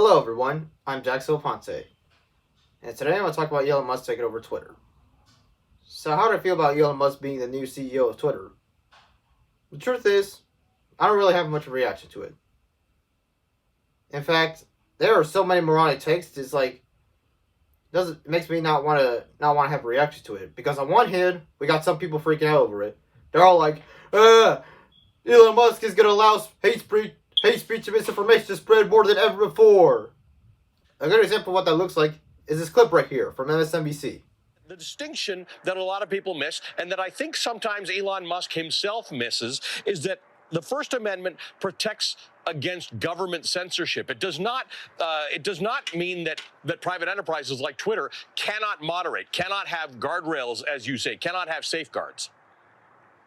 Hello everyone, I'm Silva-Ponte, and today I'm going to talk about Elon Musk taking over Twitter. So how do I feel about Elon Musk being the new CEO of Twitter? The truth is, I don't really have much of a reaction to it. In fact, there are so many moronic takes, it makes me not want to have a reaction to it. Because on one hand, we got some people freaking out over it. They're all like, Elon Musk is going to allow hate speech and misinformation to spread more than ever before. A good example of what that looks like is this clip right here from MSNBC. The distinction that a lot of people miss, and that I think sometimes Elon Musk himself misses, is that the First Amendment protects against government censorship. It does not mean that private enterprises like Twitter cannot moderate, cannot have guardrails, as you say, cannot have safeguards.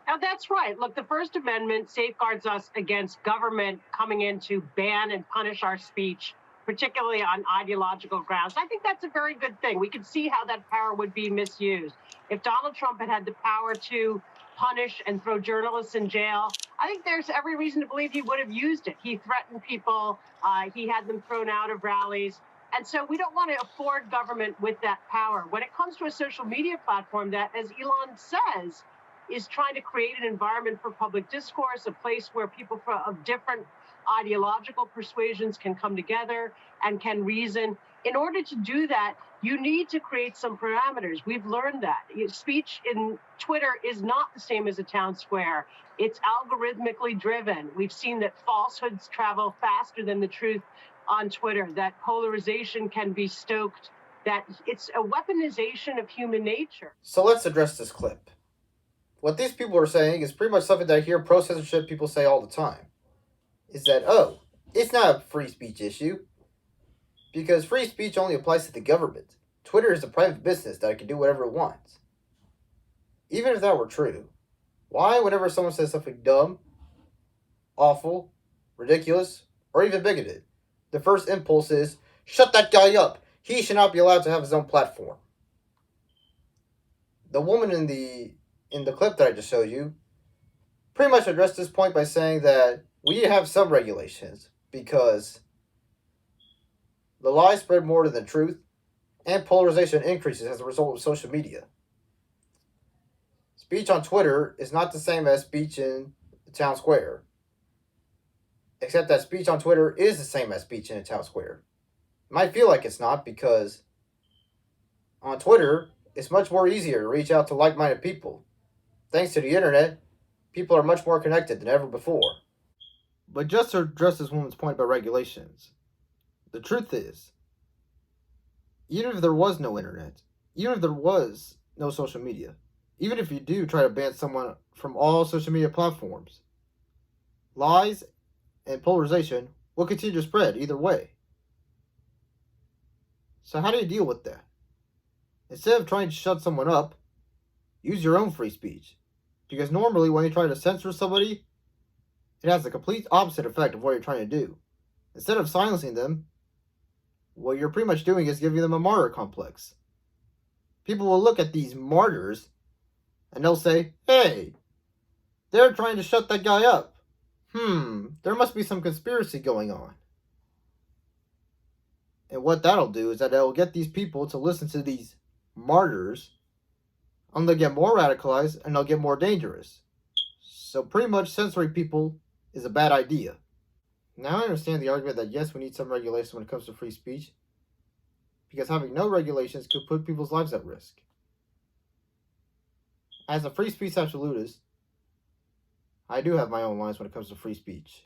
Now, that's right. Look, the First Amendment safeguards us against government coming in to ban and punish our speech, particularly on ideological grounds. I think that's a very good thing. We could see how that power would be misused. If Donald Trump had the power to punish and throw journalists in jail, I think there's every reason to believe he would have used it. He threatened people. He had them thrown out of rallies. And so we don't want to afford government with that power. When it comes to a social media platform that, as Elon says, is trying to create an environment for public discourse, a place where people of different ideological persuasions can come together and can reason. In order to do that, you need to create some parameters. We've learned that. Speech in Twitter is not the same as a town square. It's algorithmically driven. We've seen that falsehoods travel faster than the truth on Twitter, that polarization can be stoked, that it's a weaponization of human nature. So let's address this clip. What these people are saying is pretty much something that I hear pro-censorship people say all the time. Is that, it's not a free speech issue. Because free speech only applies to the government. Twitter is a private business that can do whatever it wants. Even if that were true, why whenever someone says something dumb, awful, ridiculous, or even bigoted, the first impulse is, shut that guy up. He should not be allowed to have his own platform. The woman in the clip that I just showed you pretty much addressed this point by saying that we need to have some regulations because the lies spread more than the truth and polarization increases as a result of social media. Speech on Twitter is not the same as speech in the town square, except that speech on Twitter is the same as speech in a town square. It might feel like it's not because on Twitter it's much more easier to reach out to like-minded people. Thanks to the internet, people are much more connected than ever before. But just to address this woman's point about regulations, the truth is, even if there was no internet, even if there was no social media, even if you do try to ban someone from all social media platforms, lies and polarization will continue to spread either way. So how do you deal with that? Instead of trying to shut someone up, use your own free speech. Because normally when you try to censor somebody, it has the complete opposite effect of what you're trying to do. Instead of silencing them, what you're pretty much doing is giving them a martyr complex. People will look at these martyrs and they'll say, hey, they're trying to shut that guy up. There must be some conspiracy going on. And what that'll do is that it'll get these people to listen to these martyrs, and they'll get more radicalized and they'll get more dangerous. So pretty much censoring people is a bad idea. Now I understand the argument that yes, we need some regulations when it comes to free speech, because having no regulations could put people's lives at risk. As a free speech absolutist, I do have my own lines when it comes to free speech.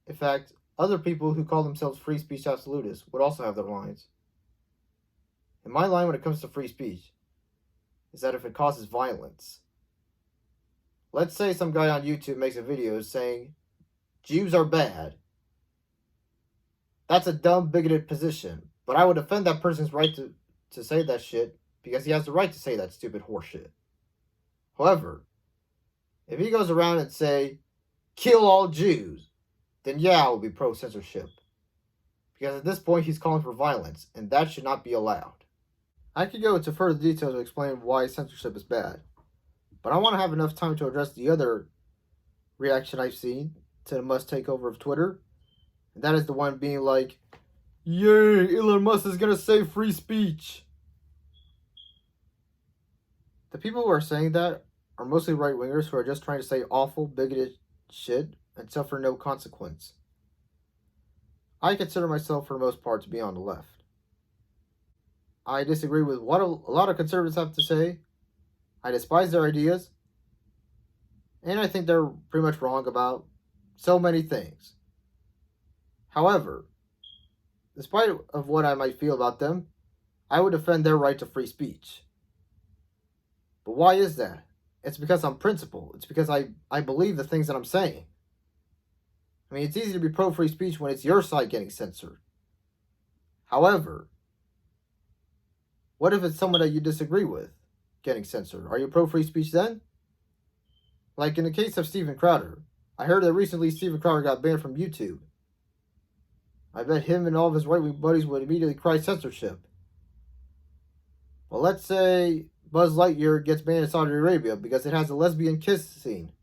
In fact, other people who call themselves free speech absolutists would also have their lines. And my line when it comes to free speech is that if it causes violence, let's say some guy on YouTube makes a video saying Jews are bad. That's a dumb, bigoted position, but I would defend that person's right to say that shit because he has the right to say that stupid horseshit. However, if he goes around and say, kill all Jews, then yeah, I will be pro-censorship. Because at this point, he's calling for violence, and that should not be allowed. I could go into further detail to explain why censorship is bad, but I want to have enough time to address the other reaction I've seen to the Musk takeover of Twitter, and that is the one being like, Yay, Elon Musk is gonna save free speech. The people who are saying that are mostly right-wingers who are just trying to say awful, bigoted shit and suffer no consequence. I consider myself, for the most part, to be on the left. I disagree with what a lot of conservatives have to say. I despise their ideas. And I think they're pretty much wrong about so many things. However, despite of what I might feel about them, I would defend their right to free speech. But why is that? It's because I'm principled. It's because I believe the things that I'm saying. I mean, it's easy to be pro-free speech when it's your side getting censored. However, what if it's someone that you disagree with getting censored? Are you pro-free speech then? Like in the case of Steven Crowder. I heard that recently Steven Crowder got banned from YouTube. I bet him and all of his right-wing buddies would immediately cry censorship. Well, let's say Buzz Lightyear gets banned in Saudi Arabia because it has a lesbian kiss scene.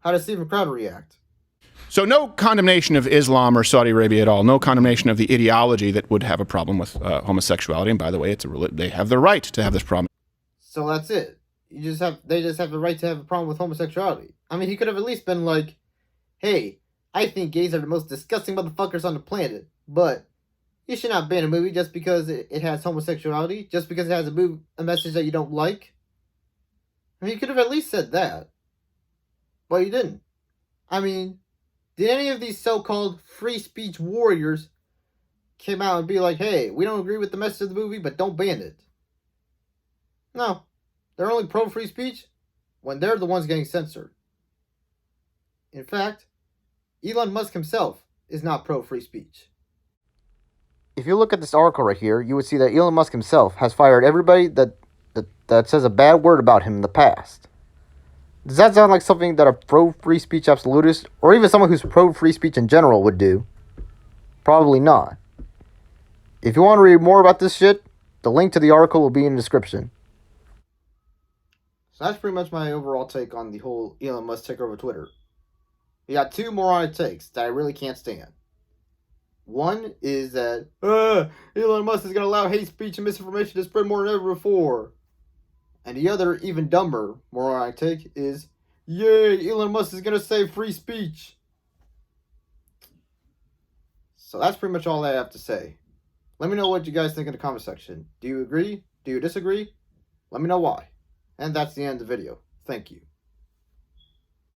How does Steven Crowder react? So no condemnation of Islam or Saudi Arabia at all. No condemnation of the ideology that would have a problem with homosexuality. And by the way, they have the right to have this problem. So that's it. They just have the right to have a problem with homosexuality. I mean, he could have at least been like, hey, I think gays are the most disgusting motherfuckers on the planet, but you should not ban a movie just because it has homosexuality, just because it has a message that you don't like. I mean, you could have at least said that. But you didn't. I mean, did any of these so-called free speech warriors come out and be like, hey, we don't agree with the message of the movie, but don't ban it? No. They're only pro-free speech when they're the ones getting censored. In fact, Elon Musk himself is not pro-free speech. If you look at this article right here, you would see that Elon Musk himself has fired everybody that says a bad word about him in the past. Does that sound like something that a pro-free speech absolutist, or even someone who's pro-free speech in general, would do? Probably not. If you want to read more about this shit, the link to the article will be in the description. So that's pretty much my overall take on the whole Elon Musk takeover of Twitter. We got two moronic takes that I really can't stand. One is that, Elon Musk is going to allow hate speech and misinformation to spread more than ever before. And the other, even dumber, moronic take is, yay, Elon Musk is going to save free speech. So that's pretty much all I have to say. Let me know what you guys think in the comment section. Do you agree? Do you disagree? Let me know why. And that's the end of the video. Thank you.